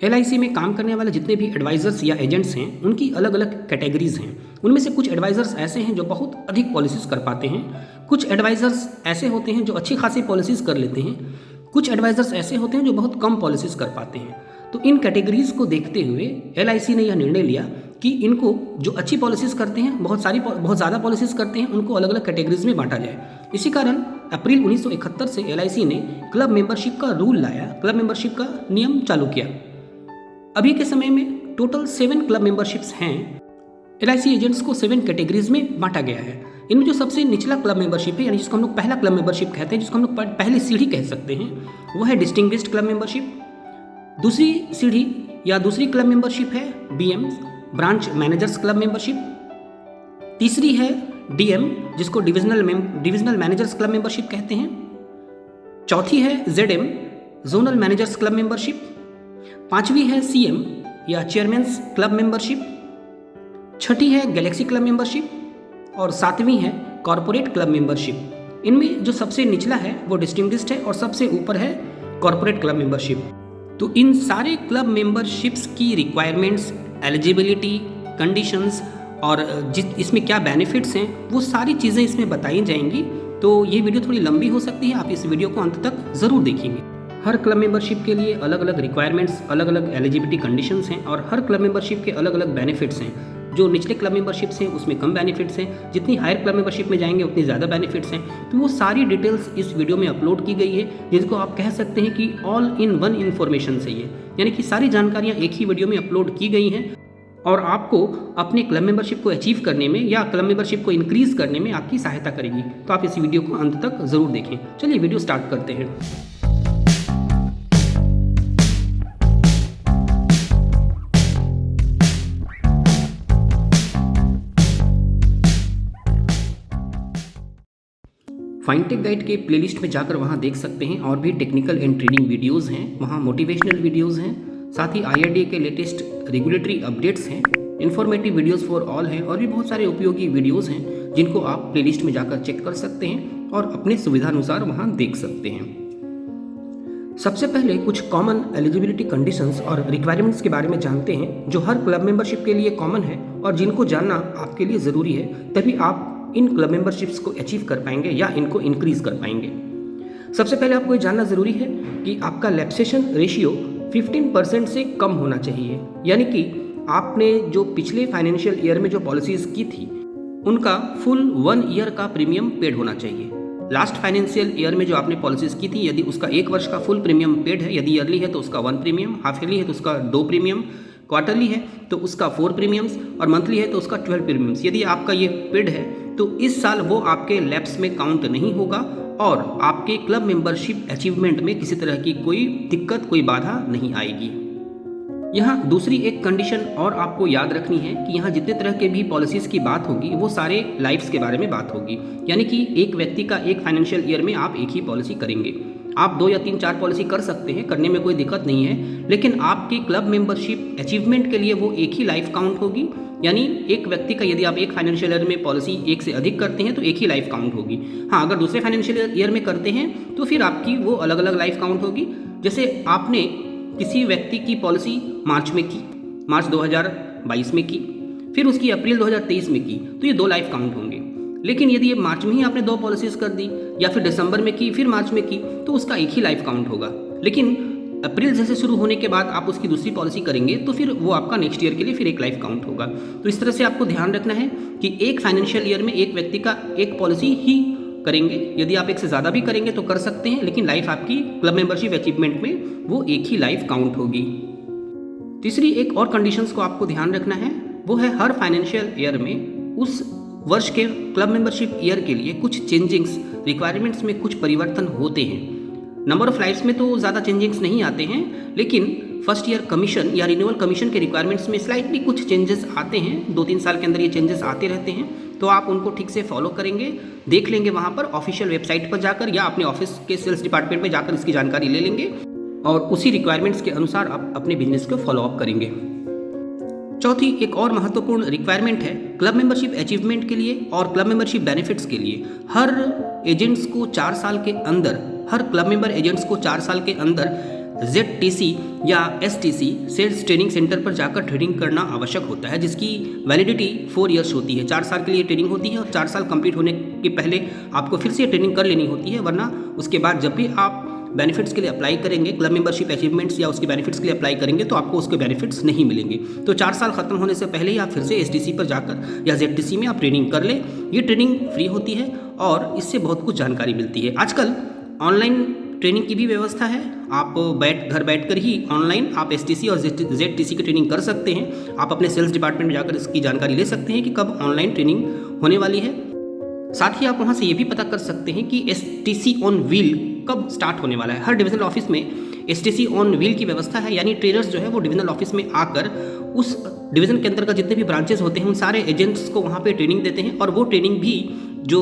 LIC में काम करने वाले जितने भी एडवाइज़र्स या एजेंट्स हैं उनकी अलग अलग कैटेगरीज़ हैं। उनमें से कुछ एडवाइज़र्स ऐसे हैं जो बहुत अधिक पॉलिसीज़ कर पाते हैं, कुछ एडवाइज़र्स ऐसे होते हैं जो अच्छी खासी पॉलिसीज़ कर लेते हैं, कुछ एडवाइज़र्स ऐसे होते हैं जो बहुत कम पॉलिसीज़ कर पाते हैं। तो इन कैटेगरीज़ को देखते हुए LIC ने यह निर्णय लिया कि इनको जो अच्छी पॉलिसीज़ करते हैं, बहुत ज़्यादा पॉलिसीज़ करते हैं, उनको अलग अलग कैटेगरीज़ में बांटा जाए। इसी कारण अप्रैल 1971 से LIC ने क्लब मेंबरशिप का रूल लाया, क्लब मेंबरशिप का नियम चालू किया। अभी के समय में टोटल 7 क्लब मेंबरशिप्स हैं। LIC एजेंट्स को 7 कैटेगरीज में बांटा गया है। इनमें जो सबसे निचला क्लब मेंबरशिप है, यानी जिसको हम लोग पहला क्लब मेंबरशिप कहते हैं, जिसको हम लोग पहली सीढ़ी कह सकते हैं, वो है डिस्टिंग्विश्ड क्लब मेंबरशिप। दूसरी सीढ़ी या दूसरी क्लब मेंबरशिप है BM, branch managers club membership. तीसरी है DM, जिसको डिविजनल मैनेजर्स क्लब मेंबरशिप कहते हैं। चौथी है ZM, zonal managers club membership. पांचवी है CM या चेयरमैन्स क्लब मेंबरशिप। छठी है गैलेक्सी क्लब मेंबरशिप और सातवीं है कॉरपोरेट क्लब मेंबरशिप। इनमें जो सबसे निचला है वो डिस्टिंग्विश्ड है और सबसे ऊपर है कॉरपोरेट क्लब मेंबरशिप। तो इन सारे क्लब मेंबरशिप्स की रिक्वायरमेंट्स, एलिजिबिलिटी, कंडीशंस और इसमें क्या बेनिफिट्स हैं, वो सारी चीज़ें इसमें बताई जाएंगी। तो ये वीडियो थोड़ी लंबी हो सकती है, आप इस वीडियो को अंत तक ज़रूर देखेंगे। हर क्लब मेंबरशिप के लिए अलग अलग रिक्वायरमेंट्स, अलग अलग एलिजिबिलिटी कंडीशंस हैं और हर क्लब मेंबरशिप के अलग अलग बेनिफिट्स हैं। जो निचले क्लब मेंबरशिप्स हैं उसमें कम बेनिफिट्स हैं, जितनी हायर क्लब मेंबरशिप में जाएंगे उतनी ज़्यादा बेनिफिट्स हैं। तो वो सारी डिटेल्स इस वीडियो में अपलोड की गई है, जिसको आप कह सकते हैं कि ऑल इन वन इन्फॉर्मेशन से ये, यानी कि सारी जानकारियाँ एक ही वीडियो में अपलोड की गई हैं और आपको अपने क्लब मेंबरशिप को अचीव करने में या क्लब मेंबरशिप को इंक्रीज़ करने में आपकी सहायता करेगी। तो आप इस वीडियो को अंत तक ज़रूर देखें। चलिए वीडियो स्टार्ट करते हैं। फाइनटेक गाइड के प्लेलिस्ट में जाकर वहाँ देख सकते हैं, और भी टेक्निकल एंड ट्रेनिंग वीडियोज़ हैं, वहाँ मोटिवेशनल वीडियोज़ हैं, साथ ही IRDA के लेटेस्ट रेगुलेटरी अपडेट्स हैं, इन्फॉर्मेटिव वीडियोज़ फॉर ऑल हैं और भी बहुत सारे उपयोगी वीडियोज़ हैं जिनको आप प्लेलिस्ट में जाकर चेक कर सकते हैं और अपने सुविधानुसार वहाँ देख सकते हैं। सबसे पहले कुछ कॉमन एलिजिबिलिटी कंडीशंस और रिक्वायरमेंट्स के बारे में जानते हैं, जो हर क्लब मेंबरशिप के लिए कॉमन है और जिनको जानना आपके लिए ज़रूरी है, तभी आप इन क्लब मेंबरशिप्स को अचीव कर पाएंगे या इनको इंक्रीज कर पाएंगे। सबसे पहले आपको ये जानना ज़रूरी है कि आपका लैप्सेशन रेशियो 15% से कम होना चाहिए, यानी कि आपने जो पिछले फाइनेंशियल ईयर में जो पॉलिसीज़ की थी उनका फुल 1 ईयर का प्रीमियम पेड होना चाहिए। लास्ट फाइनेंशियल ईयर में जो आपने पॉलिसीज़ की थी, यदि उसका 1 वर्ष का फुल प्रीमियम पेड है, यदि ईयरली है तो उसका 1 प्रीमियम, हाफ ईयरली है तो उसका 2 प्रीमियम, क्वार्टरली है तो उसका 4 प्रीमियम्स और मंथली है तो उसका 12 प्रीमियम्स, यदि आपका ये पेड है तो इस साल वो आपके लैप्स में काउंट नहीं होगा और आपके क्लब मेंबरशिप अचीवमेंट में किसी तरह की कोई दिक्कत, कोई बाधा नहीं आएगी। यहाँ दूसरी एक कंडीशन और आपको याद रखनी है कि यहाँ जितने तरह के भी पॉलिसीज़ की बात होगी वो सारे लाइफ्स के बारे में बात होगी, यानी कि एक व्यक्ति का एक फाइनेंशियल ईयर में आप एक ही पॉलिसी करेंगे। आप 2 या 3, 4 पॉलिसी कर सकते हैं, करने में कोई दिक्कत नहीं है, लेकिन आपकी क्लब मेंबरशिप अचीवमेंट के लिए वो एक ही लाइफ काउंट होगी। यानी एक व्यक्ति का यदि आप एक फाइनेंशियल ईयर में पॉलिसी एक से अधिक करते हैं तो एक ही लाइफ काउंट होगी। हाँ, अगर दूसरे फाइनेंशियल ईयर में करते हैं तो फिर आपकी वो अलग अलग लाइफ काउंट होगी। जैसे आपने किसी व्यक्ति की पॉलिसी मार्च में की, मार्च 2022 में की, फिर उसकी अप्रैल 2023 में की, तो ये 2 लाइफ काउंट होंगे। लेकिन यदि ये मार्च में ही आपने 2 पॉलिसीज़ कर दी या फिर दिसंबर में की फिर मार्च में की, तो उसका एक ही लाइफ काउंट होगा। लेकिन अप्रैल जैसे शुरू होने के बाद आप उसकी दूसरी पॉलिसी करेंगे तो फिर वो आपका नेक्स्ट ईयर के लिए फिर एक लाइफ काउंट होगा। तो इस तरह से आपको ध्यान रखना है कि एक फाइनेंशियल ईयर में एक व्यक्ति का एक पॉलिसी ही करेंगे। यदि आप एक से ज़्यादा भी करेंगे तो कर सकते हैं, लेकिन लाइफ आपकी क्लब मेंबरशिप अचीवमेंट में वो एक ही लाइफ काउंट होगी। तीसरी एक और कंडीशंस को आपको ध्यान रखना है, वो है हर फाइनेंशियल ईयर में उस वर्ष के क्लब मेंबरशिप ईयर के लिए कुछ चेंजिंग्स, रिक्वायरमेंट्स में कुछ परिवर्तन होते हैं। नंबर ऑफ लाइफ्स में तो ज़्यादा चेंजिंग्स नहीं आते हैं, लेकिन फर्स्ट ईयर कमीशन या रिन्यूअल कमीशन के रिक्वायरमेंट्स में स्लाइटली कुछ चेंजेस आते हैं। 2-3 साल के अंदर ये चेंजेस आते रहते हैं, तो आप उनको ठीक से फॉलो करेंगे, देख लेंगे वहाँ पर ऑफिशियल वेबसाइट पर जाकर या अपने ऑफिस के सेल्स डिपार्टमेंट में जाकर इसकी जानकारी ले लेंगे और उसी रिक्वायरमेंट्स के अनुसार आप अपने बिजनेस को फॉलो अप करेंगे। चौथी एक और महत्वपूर्ण रिक्वायरमेंट है क्लब मेंबरशिप अचीवमेंट के लिए और क्लब मेंबरशिप बेनिफिट्स के लिए। हर एजेंट्स को 4 साल के अंदर, हर क्लब मेंबर एजेंट्स को 4 साल के अंदर ZTC या STC सेल्स ट्रेनिंग सेंटर पर जाकर ट्रेनिंग करना आवश्यक होता है, जिसकी वैलिडिटी 4 ईयर्स होती है। 4 साल के लिए ट्रेनिंग होती है और 4 साल कंप्लीट होने के पहले आपको फिर से ट्रेनिंग कर लेनी होती है, वरना उसके बाद जब भी आप बेनिफिट्स के लिए अप्लाई करेंगे, क्लब मेंबरशिप अचीवमेंट्स या उसके बेनिफिट्स के लिए अप्लाई करेंगे, तो आपको उसके बेनिफिट्स नहीं मिलेंगे। तो 4 साल खत्म होने से पहले ही आप फिर से STC पर जाकर या ZTC में आप ट्रेनिंग कर लें। ये ट्रेनिंग फ्री होती है और इससे बहुत कुछ जानकारी मिलती है। आजकल ऑनलाइन ट्रेनिंग की भी व्यवस्था है। आप घर बैठकर ही ऑनलाइन आप STC और ZTC की ट्रेनिंग कर सकते हैं। आप अपने सेल्स डिपार्टमेंट में जाकर इसकी जानकारी ले सकते हैं कि कब ऑनलाइन ट्रेनिंग होने वाली है। साथ ही आप वहाँ से ये भी पता कर सकते हैं कि STC ऑन व्हील कब स्टार्ट होने वाला है। हर डिविजनल ऑफिस में STC ऑन व्हील की व्यवस्था है, यानी ट्रेनर्स जो है वो डिविजनल ऑफिस में आकर उस डिवीज़न के अंतर्गत जितने भी ब्रांचेस होते हैं उन सारे एजेंट्स को वहाँ पे ट्रेनिंग देते हैं, और वो ट्रेनिंग भी जो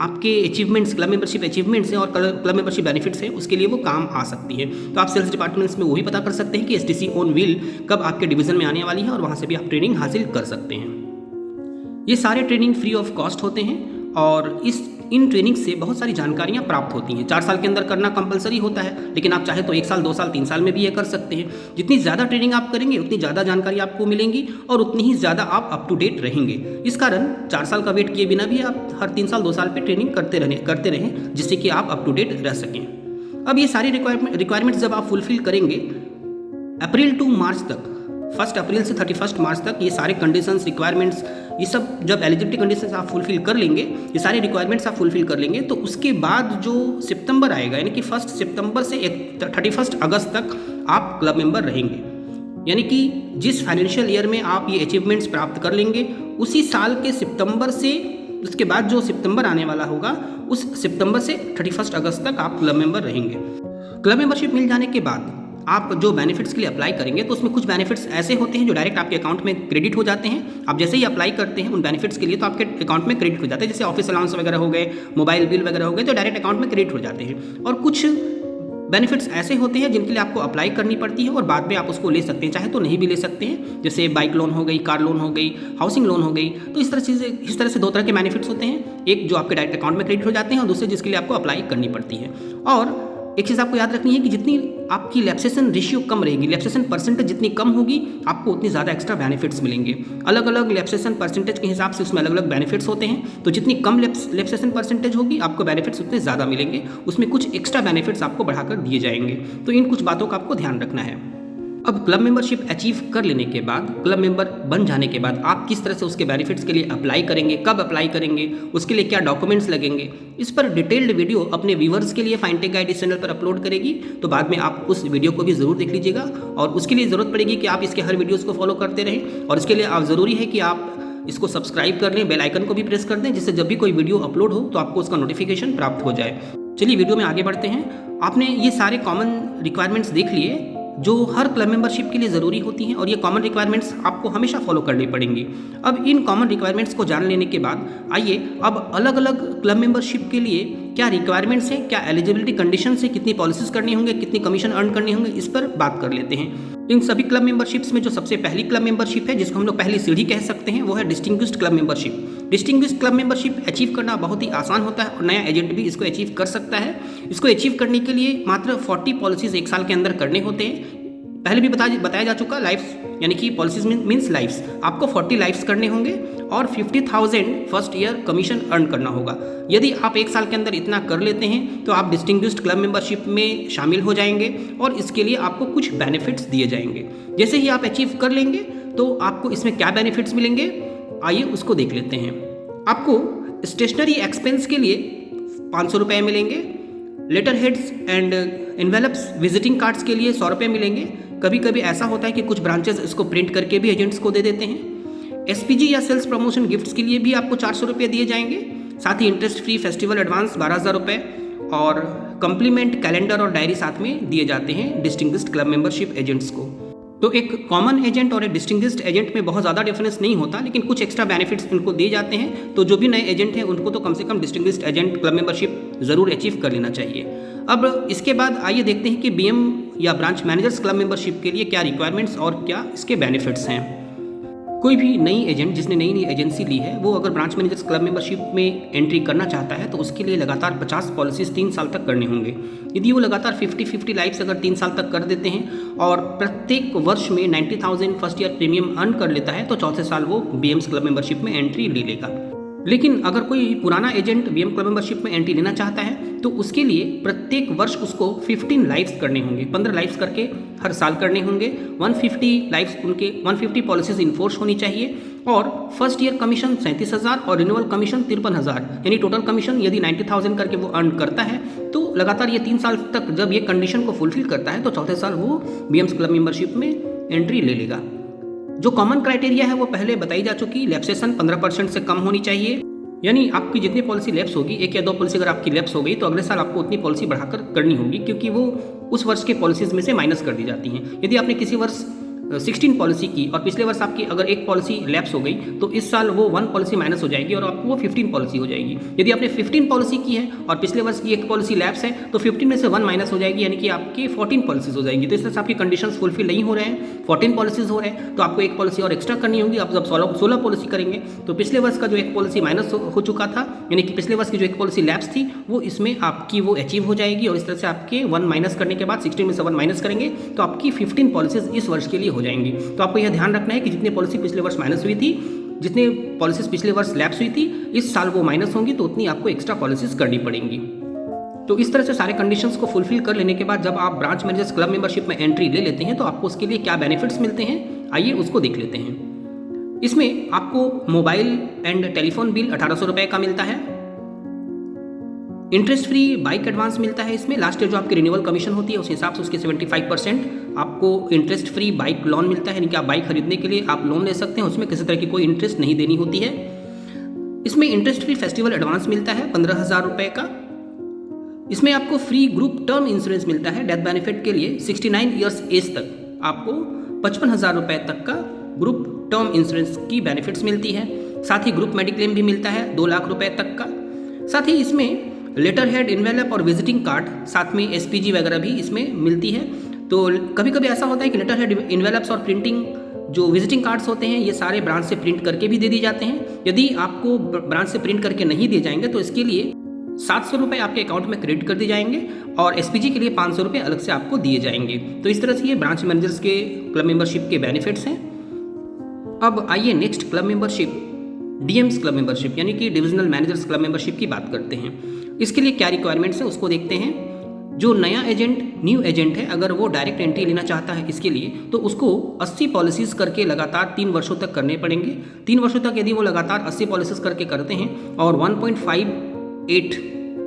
आपके अचीवमेंट्स, क्लब मेंबरशिप अचीवमेंट्स हैं और क्लब मेंबरशिप बेनिफिट्स हैं, उसके लिए वो काम आ सकती है। तो आप सेल्स डिपार्टमेंट्स में वो भी पता कर सकते हैं कि STC ऑन व्हील कब आपके डिवीज़न में आने वाली है, और वहाँ से भी आप ट्रेनिंग हासिल कर सकते हैं। ये सारे ट्रेनिंग फ्री ऑफ कॉस्ट होते हैं और इन ट्रेनिंग से बहुत सारी जानकारियाँ प्राप्त होती हैं। 4 साल के अंदर करना कंपलसरी होता है, लेकिन आप चाहे तो 1 साल, 2 साल, 3 साल में भी ये कर सकते हैं। जितनी ज़्यादा ट्रेनिंग आप करेंगे उतनी ज़्यादा जानकारी आपको मिलेंगी और उतनी ही ज़्यादा आप अप टू डेट रहेंगे। इस कारण 4 साल का वेट किए बिना भी आप हर 3 साल, 2 साल पे ट्रेनिंग करते रहें, जिससे कि आप अप टू डेट रह सकें। अब ये सारी रिक्वायरमेंट्स जब आप फुलफिल करेंगे अप्रैल टू मार्च तक, 1 अप्रैल से 31 मार्च तक, ये सारे कंडीशंस, रिक्वायरमेंट्स, ये सब जब एलिजिबिलिटी कंडीशंस आप फुलफिल कर लेंगे, ये सारे रिक्वायरमेंट्स आप फुलफिल कर लेंगे, तो उसके बाद जो सितंबर आएगा, यानी कि 1 सितंबर से 31 अगस्त तक आप क्लब मेंबर रहेंगे। यानी कि जिस फाइनेंशियल ईयर में आप ये अचीवमेंट्स प्राप्त कर लेंगे, उसी साल के सितंबर से, उसके बाद जो सितंबर आने वाला होगा, उस सितंबर से 31 अगस्त तक आप क्लब मेंबर रहेंगे। क्लब मेंबरशिप मिल जाने के बाद आप जो बेनिफिट्स के लिए अप्लाई करेंगे, तो उसमें कुछ बेनिफिट्स ऐसे होते हैं जो डायरेक्ट आपके अकाउंट में क्रेडिट हो जाते हैं। आप जैसे ही अप्लाई करते हैं उन बेनिफिट्स के लिए, तो आपके अकाउंट में क्रेडिट हो जाते हैं। जैसे ऑफिस अलाउंस वगैरह हो गए, मोबाइल बिल वगैरह हो गए, तो डायरेक्ट अकाउंट में क्रेडिट हो जाते हैं। और कुछ बेनिफिट्स ऐसे होते हैं जिनके लिए आपको अप्लाई करनी पड़ती है और बाद में आप उसको ले सकते हैं, चाहे तो नहीं भी ले सकते हैं। जैसे बाइक लोन हो गई, कार लोन हो गई, हाउसिंग लोन हो गई। तो इस तरह से 2 तरह के बेनिफिट्स होते हैं, एक जो आपके डायरेक्ट अकाउंट में क्रेडिट हो जाते हैं और दूसरे जिसके लिए आपको अप्लाई करनी पड़ती है। और एक चीज़ आपको याद रखनी है कि जितनी आपकी लैप्सेशन रेशियो कम रहेगी, लैप्सेशन परसेंटेज जितनी कम होगी, आपको उतनी ज़्यादा एक्स्ट्रा बेनिफिट्स मिलेंगे। अलग अलग लैप्सेशन परसेंटेज के हिसाब से उसमें अलग अलग बेनिफिट्स होते हैं। तो जितनी कम लैप्सेशन परसेंटेज होगी, आपको बेनिफिट्स उतने ज़्यादा मिलेंगे, उसमें कुछ एक्स्ट्रा बेनिफिट्स आपको बढ़ाकर दिए जाएंगे। तो इन कुछ बातों का आपको ध्यान रखना है। अब क्लब मेंबरशिप अचीव कर लेने के बाद, क्लब मेंबर बन जाने के बाद आप किस तरह से उसके बेनिफिट्स के लिए अप्लाई करेंगे, कब अप्लाई करेंगे, उसके लिए क्या डॉक्यूमेंट्स लगेंगे, इस पर डिटेल्ड वीडियो अपने व्यूवर्स के लिए फाइनटेक गाइड इस चैनल पर अपलोड करेगी। तो बाद में आप उस वीडियो को भी ज़रूर देख लीजिएगा, और उसके लिए ज़रूरत पड़ेगी कि आप इसके हर वीडियोज़ को फॉलो करते रहें। और इसके लिए आप ज़रूरी है कि आप इसको सब्सक्राइब कर लें, बेल आइकन को भी प्रेस कर दें, जिससे जब भी कोई वीडियो अपलोड हो तो आपको उसका नोटिफिकेशन प्राप्त हो जाए। चलिए वीडियो में आगे बढ़ते हैं। आपने ये सारे कॉमन रिक्वायरमेंट्स देख लिए जो हर क्लब मेंबरशिप के लिए ज़रूरी होती हैं, और ये कॉमन रिक्वायरमेंट्स आपको हमेशा फॉलो करनी पड़ेंगी। अब इन कॉमन रिक्वायरमेंट्स को जान लेने के बाद आइए अब अलग अलग क्लब मेंबरशिप के लिए क्या रिक्वायरमेंट्स हैं, क्या एलिजिबिलिटी कंडीशंस है, कितनी पॉलिसीज़ करनी होंगे, कितनी कमीशन अर्न करनी होंगे, इस पर बात कर लेते हैं। इन सभी क्लब मेंबरशिप्स में जो सबसे पहली क्लब मेंबरशिप है, जिसको हम लोग पहली सीढ़ी कह सकते हैं, वो है distinguished club membership. Distinguished club membership achieve करना बहुत ही आसान होता है और नया एजेंट भी इसको अचीव कर सकता है। इसको अचीव करने के लिए मात्र 40 पॉलिसीज़ 1 साल के अंदर करने होते हैं। पहले भी बताया जा चुका, लाइफ्स यानी कि पॉलिसीज मीन्स लाइफ्स, आपको 40 लाइफ्स करने होंगे और 50,000 फर्स्ट ईयर कमीशन अर्न करना होगा। यदि आप 1 साल के अंदर इतना कर लेते हैं तो आप डिस्टिंग्विश्ड क्लब मेंबरशिप में शामिल हो जाएंगे और इसके लिए आपको कुछ बेनिफिट्स दिए जाएंगे। जैसे ही आप अचीव कर लेंगे तो आपको इसमें क्या बेनिफिट्स मिलेंगे, आइए उसको देख लेते हैं। आपको स्टेशनरी एक्सपेंस के लिए 500 रुपये मिलेंगे। Letter heads and envelopes visiting cards के लिए 100 रुपये मिलेंगे। कभी कभी ऐसा होता है कि कुछ ब्रांचेस इसको प्रिंट करके भी एजेंट्स को दे देते हैं। SPG या सेल्स प्रमोशन गिफ्ट्स के लिए भी आपको 400 रुपये दिए जाएंगे। साथ ही इंटरेस्ट फ्री फेस्टिवल एडवांस 12,000 रुपये और कम्प्लीमेंट कैलेंडर और डायरी साथ में दिए जाते हैं डिस्टिंग्विश्ड क्लब मेंबरशिप एजेंट्स को। तो एक कॉमन एजेंट और एक डिस्टिंग्विश्ड एजेंट में बहुत ज़्यादा डिफरेंस नहीं होता, लेकिन कुछ एक्स्ट्रा बेनिफिट्स इनको दिए जाते हैं। तो जो भी नए एजेंट हैं उनको तो कम से कम डिस्टिंग्विश्ड एजेंट क्लब मेंबरशिप ज़रूर अचीव कर लेना चाहिए। अब इसके बाद आइए देखते हैं कि BM या ब्रांच मैनेजर्स क्लब मेंबरशिप के लिए क्या रिक्वायरमेंट्स और क्या इसके बेनिफिट्स हैं। कोई भी नई एजेंट जिसने नई एजेंसी ली है वो अगर ब्रांच मैनेजर्स क्लब मेंबरशिप में एंट्री करना चाहता है तो उसके लिए लगातार 50 पॉलिसीज 3 साल तक करने होंगे। यदि वो लगातार 50-50 लाइफ्स अगर 3 साल तक कर देते हैं और प्रत्येक वर्ष में 90,000 फर्स्ट ईयर प्रीमियम अर्न कर लेता है तो चौथे साल वो बीएम्स क्लब मेंबरशिप में एंट्री ले लेगा। लेकिन अगर कोई पुराना एजेंट बीएम क्लब मेंबरशिप में एंट्री लेना चाहता है तो उसके लिए प्रत्येक वर्ष उसको 15 लाइफ्स करने होंगे, 15 लाइफ्स करके हर साल करने होंगे। 150 लाइफ्स उनके 150 पॉलिसीज इन्फोर्स होनी चाहिए और फर्स्ट ईयर कमीशन 37,000 और रिन्यूअल कमीशन 53,000, यानी टोटल कमीशन यदि 90,000 करके वो अर्न करता है तो लगातार ये 3 साल तक जब ये कंडीशन को फुलफिल करता है तो चौथे साल वो बीएम्स क्लब मेंबरशिप में एंट्री ले लेगा। जो कॉमन क्राइटेरिया है वो पहले बताई जा चुकी, लैप्सेशन 15% से कम होनी चाहिए, यानी आपकी जितनी पॉलिसी लैप्स होगी, 1 या 2 पॉलिसी अगर आपकी लैप्स हो गई तो अगले साल आपको उतनी पॉलिसी बढ़ाकर करनी होगी क्योंकि वो उस वर्ष के पॉलिसीज में से माइनस कर दी जाती हैं। यदि आपने किसी वर्ष 16 पॉलिसी की और पिछले वर्ष आपकी अगर 1 पॉलिसी लैप्स हो गई तो इस साल वो 1 पॉलिसी माइनस हो जाएगी और आपको वो 15 पॉलिसी हो जाएगी। यदि आपने 15 पॉलिसी की है और पिछले वर्ष की 1 पॉलिसी लैप्स है तो 15 में से 1 माइनस हो जाएगी, यानी कि आपकी 14 पॉलिसीज हो जाएगी। तो इस तरह से आपकी कंडीशंस फुलफिल नहीं हो रहे हैं, 14 पॉलिसीज हो रहे हैं तो आपको 1 पॉलिसी और एक्स्ट्रा करनी होगी। आप जब 16 पॉलिसी करेंगे तो पिछले वर्ष का जो 1 पॉलिसी माइनस हो चुका था, यानी कि पिछले वर्ष की जो 1 पॉलिसी लैप्स थी वो इसमें आपकी वो अचीव हो जाएगी और इस तरह से आपके 1 माइनस करने के बाद 16 में से 1 माइनस करेंगे तो आपकी 15 पॉलिसीज इस वर्ष के लिए हो जाएंगी। तो आपको यह ध्यान रखना है कि जितनी पॉलिसी पिछले वर्ष माइनस हुई थी, जितने पॉलिसीज पिछले वर्ष लैप्स हुई थी, इस साल वो माइनस होंगी तो उतनी आपको एक्स्ट्रा पॉलिसीज करनी पड़ेंगी। तो इस तरह से सारे कंडीशंस को फुलफिल कर लेने के बाद जब आप ब्रांच मैनेजर्स क्लब मेंबरशिप में एंट्री ले लेते हैं तो आपको उसके लिए क्या बेनिफिट्स मिलते हैं, आइए उसको देख लेते हैं। इसमें आपको मोबाइल एंड टेलीफोन बिल 1800 रुपये का मिलता है, इंटरेस्ट फ्री बाइक एडवांस मिलता है। इसमें लास्ट ईयर जो आपकी रिन्यूअल कमीशन होती है उस हिसाब से उसके 75% आपको इंटरेस्ट फ्री बाइक लोन मिलता है, यानी कि आप बाइक खरीदने के लिए आप लोन ले सकते हैं, उसमें किसी तरह की कोई इंटरेस्ट नहीं देनी होती है। इसमें इंटरेस्ट फ्री फेस्टिवल एडवांस मिलता है 15,000 रुपये का। इसमें आपको फ्री ग्रुप टर्म इंश्योरेंस मिलता है डेथ बेनिफिट के लिए 69 ईयर्स एज तक आपको 55,000 रुपये तक का group term insurance key benefits मिलती है। साथ ही ग्रुप मेडिक्लेम भी मिलता है 2 लाख रुपए तक का। साथ ही इसमें लेटर हेड, इन्वेलप और विजिटिंग कार्ड, साथ में एसपीजी वगैरह भी इसमें मिलती है। तो कभी कभी ऐसा होता है कि लेटर हेड, इन्वेलप्स और प्रिंटिंग जो विजिटिंग कार्ड्स होते हैं ये सारे ब्रांच से प्रिंट करके भी दे दी जाते हैं। यदि आपको ब्रांच से प्रिंट करके नहीं दिए जाएंगे तो इसके लिए 700 रुपये आपके अकाउंट में क्रेडिट कर दिए जाएंगे और एसपीजी के लिए 500 रुपये अलग से आपको दिए जाएंगे। तो इस तरह से ये ब्रांच मैनेजर्स के क्लब मेंबरशिप के बेनिफिट्स हैं। अब आइए next club membership DMs club membership यानी कि डिविजनल मैनेजर्स क्लब मेंबरशिप की बात करते हैं। इसके लिए क्या रिक्वायरमेंट्स है उसको देखते हैं। जो नया एजेंट, न्यू एजेंट है, अगर वो डायरेक्ट एंट्री लेना चाहता है इसके लिए तो उसको 80 पॉलिसीज करके लगातार 3 वर्षों तक करने पड़ेंगे। 3 वर्षों तक यदि वो लगातार 80 पॉलिसीज करके करते हैं और 1.58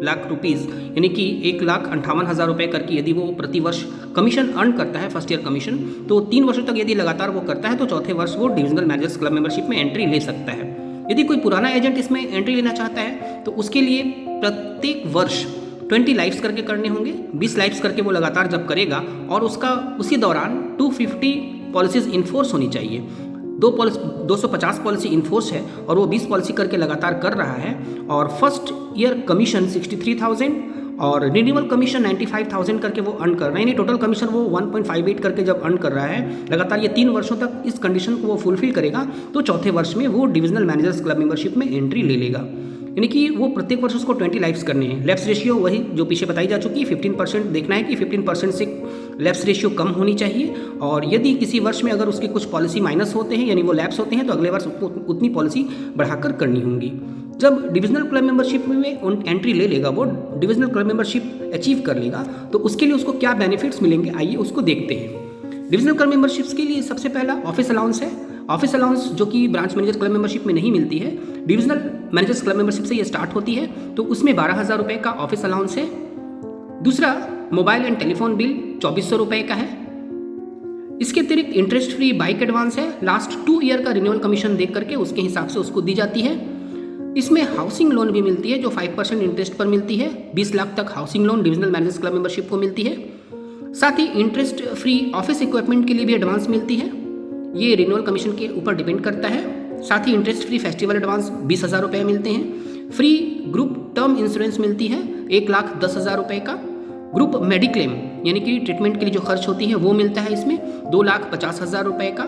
लाख रुपीज़ यानी कि 1,58,000 रुपये करके यदि वो प्रति वर्ष कमीशन अर्न करता है, फर्स्ट ईयर कमीशन, तो 3 वर्षों तक यदि लगातार वो करता है तो चौथे वर्ष वो डिविजनल मैनेजर्स क्लब मेंबरशिप में एंट्री ले सकता है। यदि कोई पुराना एजेंट इसमें एंट्री लेना चाहता है तो उसके लिए प्रत्येक वर्ष 20 लाइफ्स करके करने होंगे। 20 लाइफ्स करके वो लगातार जब करेगा और उसका उसी दौरान 250 पॉलिसीज इन्फोर्स होनी चाहिए। 250 पॉलिसी इन्फोर्स है और वो 20 पॉलिसी करके लगातार कर रहा है और फर्स्ट ईयर कमीशन 63,000 और रिन्यूअल कमीशन 95,000 करके वो अर्न कर रहा है, यानी टोटल कमीशन वो 1.58 करके जब अर्न कर रहा है लगातार ये 3 वर्षों तक इस कंडीशन को वो फुलफिल करेगा तो चौथे वर्ष में वो डिविजनल मैनेजर्स क्लब मेंबरशिप में एंट्री ले लेगा। यानी कि वो प्रत्येक वर्ष उसको 20 लाइफ्स करने हैं। लैप्स रेशियो वही जो पीछे बताई जा चुकी है, 15% देखना है कि 15% से लैप्स रेशियो कम होनी चाहिए और यदि किसी वर्ष में अगर उसके कुछ पॉलिसी माइनस होते हैं यानी वो लैप्स होते हैं तो अगले वर्ष उसको उतनी पॉलिसी बढ़ाकर करनी होंगी। जब डिविजनल क्लब मेंबरशिप में एंट्री ले लेगा, वो डिविजनल क्लब मेंबरशिप अचीव कर लेगा तो उसके लिए उसको क्या बेनिफिट्स मिलेंगे आइए उसको देखते हैं। डिविजनल क्लब मेंबरशिप्स के लिए सबसे पहला ऑफिस अलाउंस है। ऑफिस अलाउंस जो कि ब्रांच मैनेजर क्लब मेंबरशिप में नहीं मिलती है, डिविजनल मैनेजर्स क्लब मेंबरशिप से ये स्टार्ट होती है तो उसमें 12,000 रुपये का ऑफिस अलाउंस है। दूसरा, मोबाइल एंड टेलीफोन बिल 2,400 रुपये का है। इसके अतिरिक्त इंटरेस्ट फ्री बाइक एडवांस है, लास्ट 2 ईयर का रिन्यूअल कमीशन देख करके उसके हिसाब से उसको दी जाती है। इसमें हाउसिंग लोन भी मिलती है जो 5% इंटरेस्ट पर मिलती है। 20 लाख तक housing loan divisional managers club membership को मिलती है। साथ ही इंटरेस्ट फ्री ऑफिस इक्विपमेंट के लिए भी एडवांस मिलती है, ये रिन्यूअल कमीशन के ऊपर डिपेंड करता है। साथ ही इंटरेस्ट फ्री फेस्टिवल एडवांस 20,000 रुपये मिलते हैं। फ्री ग्रुप टर्म इंश्योरेंस मिलती है 1,10,000 रुपये का। ग्रुप मेडिक्लेम यानी कि ट्रीटमेंट के लिए जो खर्च होती है वो मिलता है इसमें 2,50,000 रुपये का।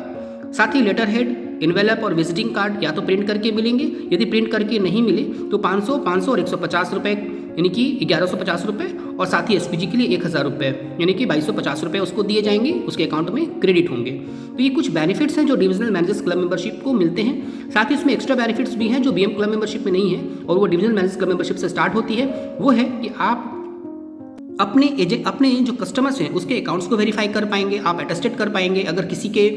साथ ही लेटर हेड, इनवेलप और विजिटिंग कार्ड या तो प्रिंट करके मिलेंगे, यदि प्रिंट करके नहीं मिले तो 500, 500 और 150 रुपये यानी कि 1150 रुपये, और साथ ही एसपीजी के लिए 1000 रुपये यानी कि 2250 रुपये उसको दिए जाएंगे, उसके अकाउंट में क्रेडिट होंगे। तो ये कुछ बेनिफिट्स हैं जो डिविजनल मैनेजर्स क्लब मेंबरशिप को मिलते हैं। साथ ही इसमें एक्स्ट्रा बेनिफिट्स भी हैं जो बीएम क्लब मेंबरशिप में नहीं है और वो डिविजनल मैनेजर्स क्लब मेंबरशिप से स्टार्ट होती है। वो है कि आप अपने जो कस्टमर्स हैं उसके अकाउंट्स को वेरीफाई कर पाएंगे, आप अटेस्टेड कर पाएंगे। अगर किसी के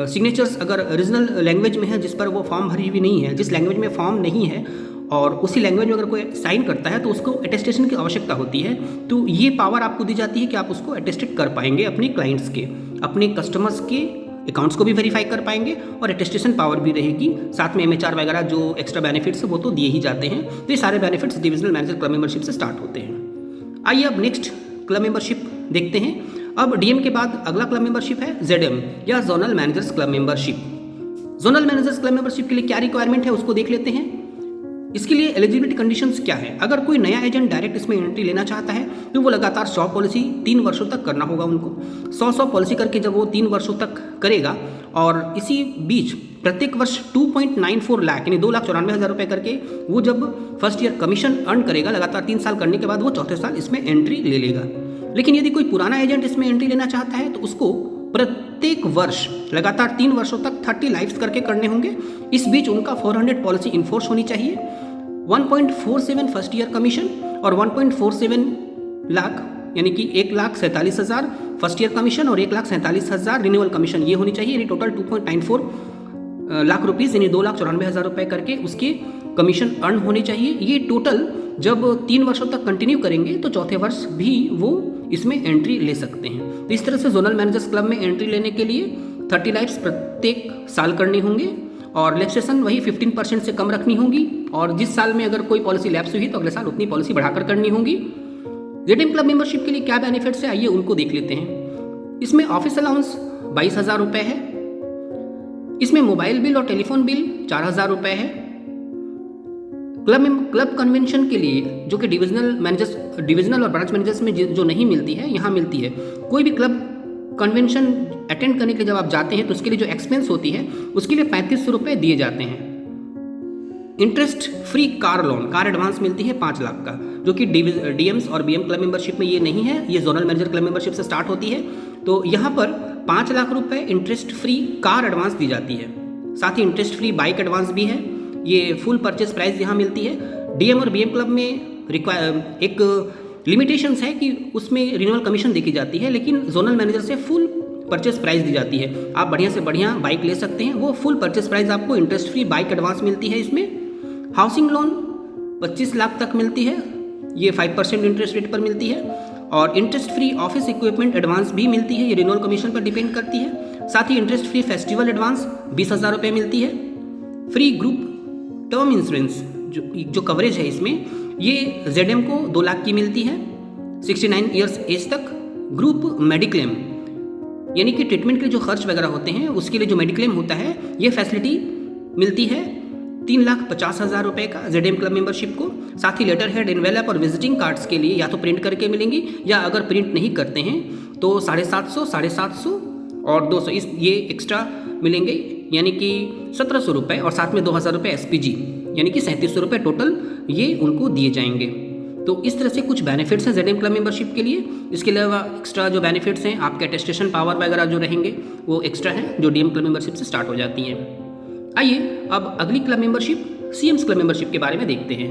सिग्नेचर्स अगर रीजनल लैंग्वेज में है जिस पर वो फॉर्म भरी हुई नहीं है, जिस लैंग्वेज में फॉर्म नहीं है और उसी लैंग्वेज में अगर कोई साइन करता है तो उसको अटेस्टेशन की आवश्यकता होती है। तो ये पावर आपको दी जाती है कि आप उसको अटेस्टेड कर पाएंगे अपने क्लाइंट्स के, अपने कस्टमर्स के अकाउंट्स को भी वेरीफाई कर पाएंगे और अटेस्टेशन पावर भी रहेगी। साथ में एमएचआर वगैरह जो एक्स्ट्रा बेनिफिट्स वो तो दिए ही जाते हैं। तो ये सारे benefits divisional manager club membership से स्टार्ट होते हैं। आइए अब नेक्स्ट क्लब मेंबरशिप देखते हैं। अब डीएम के बाद अगला क्लब मेंबरशिप है जेडएम या zonal managers club membership. Zonal managers club membership के लिए क्या रिक्वायरमेंट है उसको देख लेते हैं। इसके लिए एलिजिबिलिटी कंडीशंस क्या है। अगर कोई नया एजेंट डायरेक्ट इसमें एंट्री लेना चाहता है तो वो लगातार 100 पॉलिसी 3 वर्षों तक करना होगा उनको। 100 पॉलिसी करके जब वो 3 वर्षों तक करेगा और इसी बीच प्रत्येक वर्ष 2.94 लाख यानी 2,94,000 रुपये करके वो जब फर्स्ट ईयर कमीशन अर्न करेगा लगातार 3 साल करने के बाद वो चौथे साल इसमें एंट्री ले लेगा। लेकिन यदि कोई पुराना एजेंट इसमें एंट्री लेना चाहता है तो उसको प्रत्येक वर्ष लगातार 3 वर्षों तक 30 लाइफ्स करके करने होंगे। इस बीच उनका 400 पॉलिसी इन्फोर्स होनी चाहिए, 1.47 फर्स्ट ईयर कमीशन और 1.47 लाख यानी कि 1,47,000 फर्स्ट ईयर कमीशन और 1,47,000 रिन्यूअल कमीशन ये होनी चाहिए। यानी टोटल 2.94 लाख रुपीज़ यानी 2,94,000 रुपये करके उसके कमीशन अर्न होने चाहिए। ये टोटल जब 3 वर्षों तक कंटिन्यू करेंगे तो चौथे वर्ष भी वो इसमें एंट्री ले सकते हैं। तो इस तरह से जोनल मैनेजर्स क्लब में एंट्री लेने के लिए 30 लाइफ्स प्रत्येक साल करनी होंगे और रिलैक्सेशन वही 15% से कम रखनी होगी और जिस साल में अगर कोई पॉलिसी लैप्स हुई तो अगले साल उतनी पॉलिसी बढ़ाकर करनी होगी। जेडएम क्लब मेंबरशिप के लिए क्या बेनिफिट्स है आइए उनको देख लेते हैं। इसमें ऑफिस अलाउंस 22,000 रुपये है। इसमें मोबाइल बिल और टेलीफोन बिल 4,000 रुपये है। क्लब कन्वेंशन के लिए जो कि डिविजनल और ब्रांच मैनेजर्स में जो नहीं मिलती है यहाँ मिलती है। कोई भी क्लब कन्वेंशन अटेंड करने के लिए जब आप जाते हैं तो उसके लिए जो एक्सपेंस होती है उसके लिए 3500 रुपये दिए जाते हैं। Interest free car loan, car advance मिलती है 5 लाख का, जो कि डीएम्स और बीएम क्लब मेंबरशिप में ये नहीं है, ये जोनल मैनेजर क्लब मेंबरशिप से स्टार्ट होती है। तो यहाँ पर 5 लाख रुपए इंटरेस्ट फ्री कार एडवांस दी जाती है। साथ ही इंटरेस्ट फ्री बाइक एडवांस भी है। ये फुल परचेज प्राइस यहाँ मिलती है। डीएम और बीएम क्लब में एक लिमिटेशंस है कि उसमें रिन्यूअल कमीशन देखी जाती है, लेकिन जोनल मैनेजर से फुल परचेस प्राइस दी जाती है। आप बढ़िया से बढ़िया बाइक ले सकते हैं, वो फुल परचेस प्राइस आपको इंटरेस्ट फ्री बाइक एडवांस मिलती है। इसमें हाउसिंग लोन 25 लाख तक मिलती है, ये 5% इंटरेस्ट रेट पर मिलती है और interest free office equipment advance भी मिलती है, ये रिन्यूअल कमीशन पर डिपेंड करती है। साथ ही इंटरेस्ट फ्री फेस्टिवल एडवांस 20,000 रुपये मिलती है। फ्री ग्रुप टर्म इंश्योरेंस जो कवरेज है इसमें ये जेडएम को 2 लाख की मिलती है 69 ईयर्स एज तक। ग्रुप मेडिक्लेम यानी कि ट्रीटमेंट के जो खर्च वगैरह होते हैं उसके लिए जो मेडिक्लेम होता है ये फैसिलिटी मिलती है 3,50,000 रुपये का जेडएम क्लब मेंबरशिप को। साथ ही लेटर हेड, एनवेलप और विजिटिंग कार्ड्स के लिए या तो प्रिंट करके मिलेंगी या अगर प्रिंट नहीं करते हैं तो 750 और 200 ये एक्स्ट्रा मिलेंगे यानी कि 1,700 रुपये और साथ में 2,000 रुपये एसपीजी यानी कि 3,700 रुपये टोटल ये उनको दिए जाएंगे। तो इस तरह से कुछ बेनिफिट्स हैं जेडएम क्लब मेंबरशिप के लिए। इसके अलावा एक्स्ट्रा जो बेनिफिट्स हैं आपके अटेस्टेशन पावर वगैरह जो रहेंगे वो एक्स्ट्रा हैं जो डीएम क्लब मेंबरशिप से स्टार्ट हो जाती हैं। आइए अब अगली club membership CM's club membership के बारे में देखते हैं।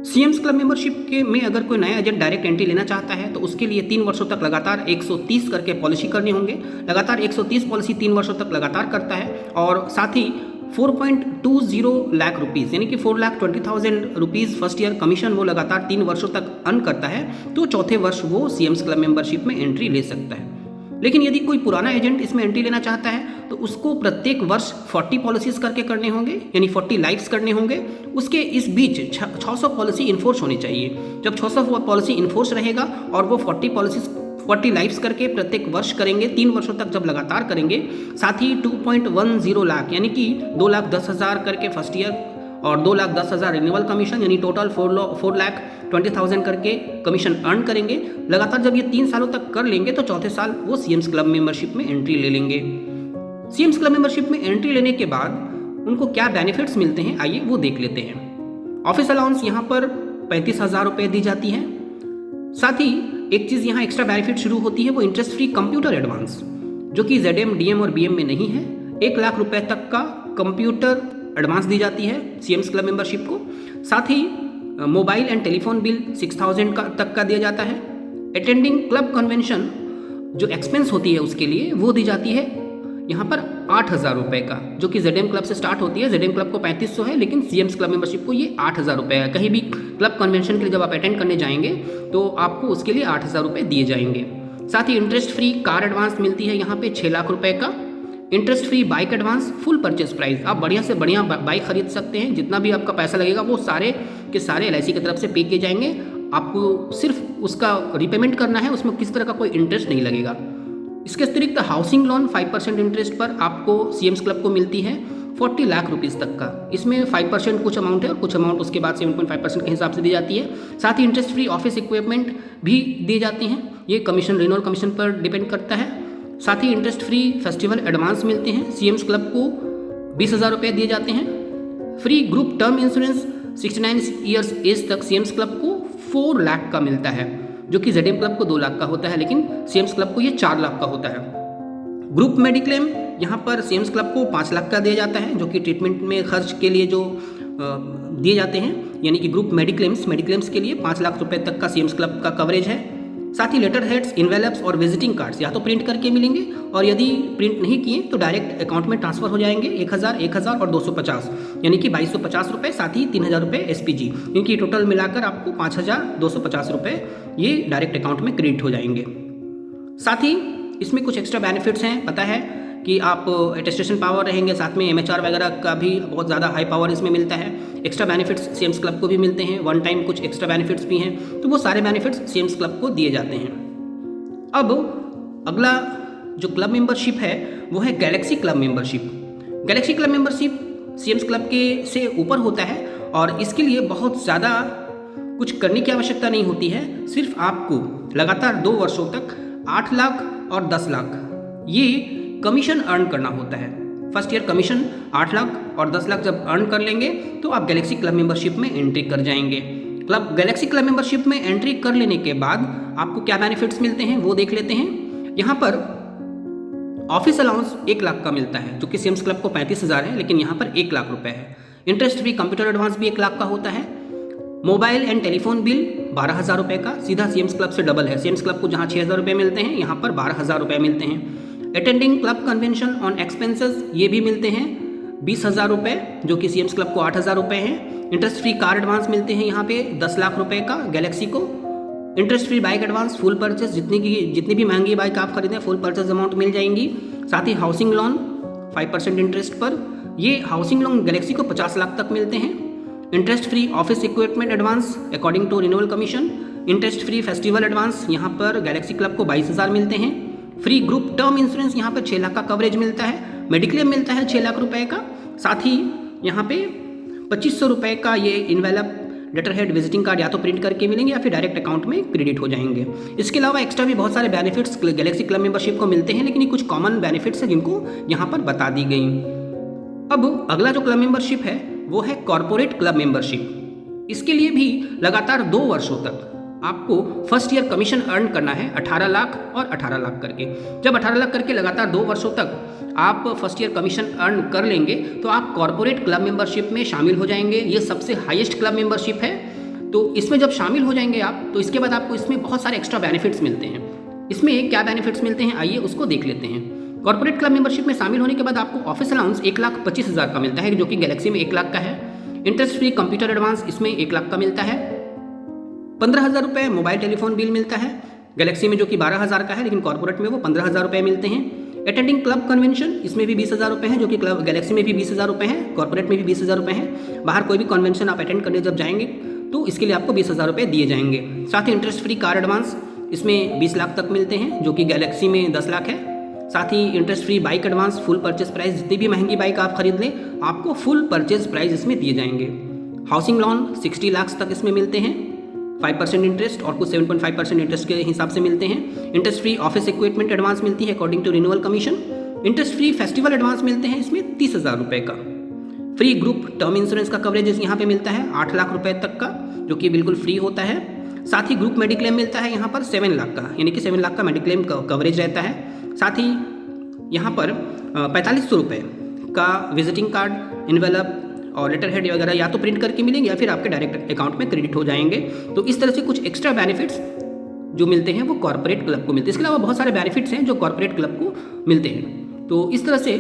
सीएम्स क्लब मेंबरशिप के में अगर कोई नया एजेंट डायरेक्ट एंट्री लेना चाहता है तो उसके लिए 3 वर्षों तक लगातार 130 करके पॉलिसी करनी होंगे। लगातार 130 पॉलिसी 3 वर्षों तक लगातार करता है और साथ ही 4.20 लाख रुपीज़ यानी कि 4,20,000 रुपीज़ फर्स्ट ईयर कमीशन वो लगातार 3 वर्षों तक अर्न करता है तो चौथे वर्ष वो सीएम्स क्लब मेंबरशिप में एंट्री ले सकता है। लेकिन यदि कोई पुराना एजेंट इसमें एंट्री लेना चाहता है तो उसको प्रत्येक वर्ष 40 पॉलिसीज करके करने होंगे यानी 40 लाइफ्स करने होंगे। उसके इस बीच 600 पॉलिसी इन्फोर्स होनी चाहिए। जब 600 पॉलिसी इन्फोर्स रहेगा और वो 40 लाइफ्स करके प्रत्येक वर्ष करेंगे 3 वर्षों तक जब लगातार करेंगे। साथ ही 2.10 लाख यानी कि 2,10,000 करके फर्स्ट ईयर और 2,10,000 रिन्यूअल कमीशन यानी टोटल 4,20,000 करके कमीशन अर्न करेंगे। लगातार जब ये 3 सालों तक कर लेंगे तो चौथे साल वो सीएम्स क्लब मेंबरशिप में एंट्री ले लेंगे। सीएम्स क्लब मेंबरशिप में एंट्री लेने के बाद उनको क्या बेनिफिट्स मिलते हैं, आइए वो देख लेते हैं। ऑफिस अलाउंस यहाँ पर 35,000 रुपये दी जाती है। साथ ही एक चीज़ यहाँ एक्स्ट्रा बेनिफिट शुरू होती है, वो इंटरेस्ट फ्री कंप्यूटर एडवांस, जो कि ZM, DM और BM में नहीं है। 1 लाख रुपए तक का कंप्यूटर एडवांस दी जाती है सीएम्स क्लब मेंबरशिप को। साथ ही मोबाइल एंड टेलीफोन बिल 6,000 तक का दिया जाता है। अटेंडिंग क्लब कन्वेंशन जो एक्सपेंस होती है उसके लिए वो दी जाती है यहाँ पर 8,000 रुपये का, जो कि ZM क्लब से स्टार्ट होती है। ZM क्लब को 3500 है, लेकिन सीएम्स क्लब मेंबरशिप को ये 8,000 रुपये है। कहीं भी क्लब कन्वेंशन के लिए जब आप अटेंड करने जाएंगे तो आपको उसके लिए 8,000 रुपये दिए जाएंगे। साथ ही इंटरेस्ट फ्री कार एडवांस मिलती है यहाँ पे 6 लाख रुपये का। Interest free bike advance, full purchase price, आप बढ़िया से बढ़िया बाइक खरीद सकते हैं। जितना भी आपका पैसा लगेगा वो सारे के सारे LIC की तरफ से पे किए जाएंगे। आपको सिर्फ उसका रिपेमेंट करना है, उसमें किस तरह का कोई इंटरेस्ट नहीं लगेगा। इसके अतिरिक्त हाउसिंग लोन 5% इंटरेस्ट पर आपको सीएम्स क्लब को मिलती है 40 लाख रुपीज़ तक का। इसमें 5% कुछ अमाउंट है और कुछ अमाउंट उसके बाद 7.5% के हिसाब से दी जाती है। साथ ही इंटरेस्ट फ्री ऑफिस इक्विपमेंट भी दी जाती हैं, ये कमीशन रिन्यूअल कमीशन पर डिपेंड करता है। साथ ही इंटरेस्ट फ्री फेस्टिवल एडवांस मिलते हैं। सीएम्स क्लब को 20,000 रुपये दिए जाते हैं। Free group term insurance 69 years age तक सीएम्स क्लब को 4 लाख का मिलता है, जो कि ZM क्लब को 2 लाख का होता है, लेकिन सीएम्स क्लब को ये 4 लाख का होता है। ग्रुप मेडिक्लेम यहाँ पर सीएम्स क्लब को 5 लाख का दिया जाता है, जो कि ट्रीटमेंट में खर्च के लिए जो दिए जाते हैं, यानी कि ग्रुप मेडिक्लेम्स के लिए 5 लाख रुपए तक का सीएम्स क्लब का कवरेज है। साथ ही लेटर हेड्स, इन्वेलप्स और विजिटिंग कार्ड्स या तो प्रिंट करके मिलेंगे, और यदि प्रिंट नहीं किए तो डायरेक्ट अकाउंट में ट्रांसफर हो जाएंगे। 1,000 और 250, यानी कि 2,250 रुपये। साथ ही 3,000 रुपये SPG, इनकी टोटल मिलाकर आपको 5,250 रुपये ये डायरेक्ट अकाउंट में क्रेडिट हो जाएंगे। साथ ही इसमें कुछ एक्स्ट्रा बेनिफिट्स हैं। पता है कि आप अटेस्टेशन पावर रहेंगे, साथ में MHR वगैरह का भी बहुत ज़्यादा हाई पावर इसमें मिलता है। एक्स्ट्रा बेनिफिट्स सीएम्स क्लब को भी मिलते हैं, वन टाइम कुछ एक्स्ट्रा बेनिफिट्स भी हैं, तो वो सारे बेनिफिट्स सीएम्स क्लब को दिए जाते हैं। अब अगला जो क्लब मेंबरशिप है वो है Galaxy club membership. Galaxy club membership CM's club के से ऊपर होता है और इसके लिए बहुत ज़्यादा कुछ करने की आवश्यकता नहीं होती है। सिर्फ आपको लगातार 2 वर्षों तक 8 लाख और 10 लाख ये कमीशन अर्न करना होता है। फर्स्ट ईयर कमीशन 8 लाख और 10 लाख जब अर्न कर लेंगे तो आप गैलेक्सी क्लब मेंबरशिप में एंट्री कर जाएंगे। गैलेक्सी क्लब मेंबरशिप में एंट्री कर लेने के बाद आपको क्या बेनिफिट्स मिलते हैं वो देख लेते हैं। यहाँ पर ऑफिस अलाउंस 1 लाख का मिलता है, जो कि सीएम्स क्लब को 35,000 है, लेकिन यहाँ पर 1 लाख रुपए है। इंटरेस्ट फ्री कंप्यूटर एडवांस भी 1 लाख का होता है। मोबाइल एंड टेलीफोन बिल 12,000 रुपये का, सीधा सीएम्स क्लब से डबल है। सीएम्स क्लब को जहाँ 6,000 रुपये मिलते हैं, यहाँ पर 12,000 रुपये मिलते हैं। Attending club convention on expenses ये भी मिलते हैं 20,000 रुपये, जो कि सीएम्स क्लब को 8,000 रुपये हैं। इंटरेस्ट फ्री कार एडवांस मिलते हैं यहाँ पे 10 लाख रुपये का गैलेक्सी को। Interest free bike advance full purchase, जितनी भी महंगी बाइक आप खरीदें फुल परचेस अमाउंट मिल जाएंगी। साथ ही हाउसिंग लोन 5% इंटरेस्ट पर, ये हाउसिंग लोन गैलेक्सी को 50 लाख तक मिलते हैं। Interest free office equipment advance according to renewal commission. Interest free festival advance यहाँ पर गैलेक्सी क्लब को 22,000 मिलते हैं। फ्री ग्रुप टर्म इंश्योरेंस यहाँ पर 6 लाख का कवरेज मिलता है। मेडिक्लेम मिलता है 6 लाख रुपए का। साथ ही यहाँ पे 2,500 रुपये का ये envelope, letter head, visiting card या तो प्रिंट करके मिलेंगे या फिर डायरेक्ट अकाउंट में क्रेडिट हो जाएंगे। इसके अलावा एक्स्ट्रा भी बहुत सारे बेनिफिट्स गैलेक्सी क्लब मेंबरशिप को मिलते हैं, लेकिन ये कुछ कॉमन बेनिफिट्स हैं जिनको यहाँ पर बता दी गई। अब अगला जो क्लब मेंबरशिप है वो है कॉर्पोरेट क्लब मेंबरशिप। इसके लिए भी लगातार 2 वर्षों तक आपको फर्स्ट ईयर कमीशन अर्न करना है 18 लाख और 18 लाख करके। जब 18 लाख करके लगातार 2 वर्षों तक आप फर्स्ट ईयर कमीशन अर्न कर लेंगे तो आप कॉर्पोरेट क्लब मेंबरशिप में शामिल हो जाएंगे। ये सबसे हाईएस्ट क्लब मेंबरशिप है। तो इसमें जब शामिल हो जाएंगे आप, तो इसके बाद आपको इसमें बहुत सारे एक्स्ट्रा बेनिफिट्स मिलते हैं। इसमें क्या बेनिफिट्स मिलते हैं आइए उसको देख लेते हैं। कॉर्पोरेट क्लब मेंबरशिप में शामिल होने के बाद आपको ऑफिस अलाउंस 1,25,000 का मिलता है, जो कि गैलेक्सी में 1 लाख का है। इंटरेस्ट फ्री कंप्यूटर एडवांस इसमें 1 लाख का मिलता है। 15,000 रुपये मोबाइल टेलीफोन बिल मिलता है गैलेक्सी में, जो कि 12,000 का है, लेकिन कॉर्पोरेट में वो 15,000 रुपये मिलते हैं। अटेंडिंग क्लब कन्वेंशन इसमें भी 20,000 रुपये हैं, जो कि क्लब गैलेक्सी में भी 20,000 रुपये हैं, कॉर्पोरेट में भी 20,000 रुपये हैं। बाहर कोई भी कन्वेंशन आप अटेंड करने जब जाएंगे तो इसके लिए आपको 20,000 रुपये दिए जाएंगे। साथ ही इंटरेस्ट फ्री कार एडवांस इसमें 20 लाख तक मिलते हैं, जो कि गैलेक्सी में 10 लाख है। साथ ही interest free bike advance full purchase price, जितनी भी महंगी बाइक आप खरीद लें आपको फुल परचेज प्राइस इसमें दिए जाएंगे। हाउसिंग लोन 60 लाख तक इसमें मिलते हैं, 5% इंटरेस्ट और कुछ 7.5% इंटरेस्ट के हिसाब से मिलते हैं। Interest free office equipment advance मिलती है according to renewal commission. Interest free festival advance मिलते हैं इसमें 30,000 रुपये का। फ्री ग्रुप टर्म इंश्योरेंस का कवरेज यहाँ पे मिलता है 8 लाख रुपए तक का, जो कि बिल्कुल फ्री होता है। साथ ही ग्रुप मेडिक्लेम मिलता है यहाँ पर 7 लाख का, यानी कि 7 लाख का मेडिक्लेम कवरेज रहता है। साथ ही यहाँ पर 4500 रुपये का विजिटिंग कार्ड, इन्वेलप और लेटर हेड वगैरह या तो प्रिंट करके मिलेंगे या फिर आपके डायरेक्ट अकाउंट में क्रेडिट हो जाएंगे। तो इस तरह से कुछ एक्स्ट्रा बेनिफिट्स जो मिलते हैं वो कॉर्पोरेट क्लब को मिलते हैं। इसके अलावा बहुत सारे बेनिफिट्स हैं जो कॉर्पोरेट क्लब को मिलते हैं। तो इस तरह से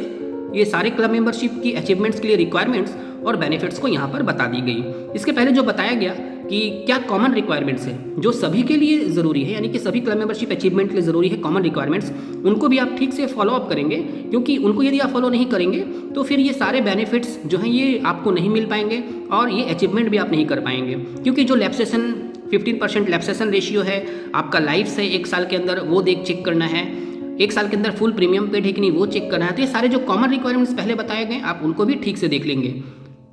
ये सारे क्लब मेंबरशिप की अचीवमेंट्स के लिए रिक्वायरमेंट्स और बेनिफिट्स को यहाँ पर बता दी गई। इसके पहले जो बताया गया कि क्या कॉमन रिक्वायरमेंट्स है जो सभी के लिए ज़रूरी है, यानी कि सभी क्लब मेंबरशिप अचीवमेंट के लिए ज़रूरी है कॉमन रिक्वायरमेंट्स, उनको भी आप ठीक से फॉलो अप करेंगे, क्योंकि उनको यदि आप फॉलो नहीं करेंगे तो फिर ये सारे बेनिफिट्स जो हैं ये आपको नहीं मिल पाएंगे और ये अचीवमेंट भी आप नहीं कर पाएंगे। क्योंकि जो लैप्सेशन 15% लैप्सेशन रेशियो है आपका लाइफ से 1 साल के अंदर, वो चेक करना है। 1 साल के अंदर फुल प्रीमियम पेड है कि नहीं वो चेक करना है। तो ये सारे जो कॉमन रिक्वायरमेंट्स पहले बताए गए आप उनको भी ठीक से देख लेंगे।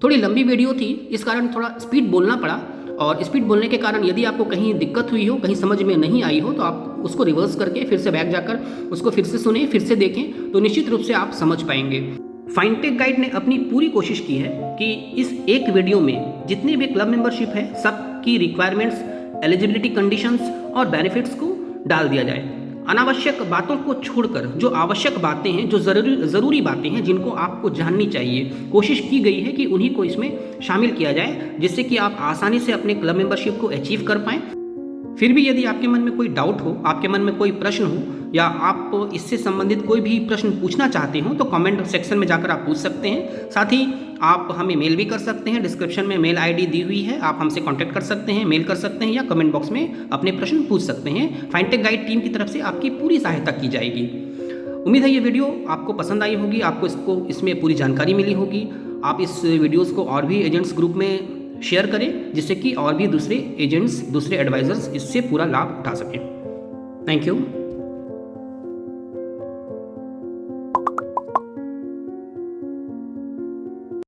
थोड़ी लंबी वीडियो थी, इस कारण थोड़ा स्पीड बोलना पड़ा, और स्पीड बोलने के कारण यदि आपको कहीं दिक्कत हुई हो, कहीं समझ में नहीं आई हो, तो आप उसको रिवर्स करके फिर से बैक जाकर उसको फिर से सुने, फिर से देखें, तो निश्चित रूप से आप समझ पाएंगे। फाइनटेक गाइड ने अपनी पूरी कोशिश की है कि इस एक वीडियो में जितने भी क्लब मेंबरशिप है सबकी रिक्वायरमेंट्स, एलिजिबिलिटी कंडीशंस और बेनिफिट्स को डाल दिया जाए। अनावश्यक बातों को छोड़कर जो आवश्यक बातें हैं, जो ज़रूरी बातें हैं जिनको आपको जाननी चाहिए, कोशिश की गई है कि उन्हीं को इसमें शामिल किया जाए, जिससे कि आप आसानी से अपने क्लब मेंबरशिप को अचीव कर पाएँ। फिर भी यदि आपके मन में कोई डाउट हो, आपके मन में कोई प्रश्न हो, या आप इससे संबंधित कोई भी प्रश्न पूछना चाहते हो, तो कमेंट सेक्शन में जाकर आप पूछ सकते हैं। साथ ही आप हमें मेल भी कर सकते हैं, डिस्क्रिप्शन में मेल आईडी दी हुई है, आप हमसे कांटेक्ट कर सकते हैं, मेल कर सकते हैं या कमेंट बॉक्स में अपने प्रश्न पूछ सकते हैं। फाइनटेक गाइड टीम की तरफ से आपकी पूरी सहायता की जाएगी। उम्मीद है ये वीडियो आपको पसंद आई होगी, आपको इसमें पूरी जानकारी मिली होगी। आप इस वीडियोज़ को और भी एजेंट्स ग्रुप में शेयर करें, जिससे कि और भी दूसरे एजेंट्स, दूसरे एडवाइजर्स इससे पूरा लाभ उठा सकें। Thank you.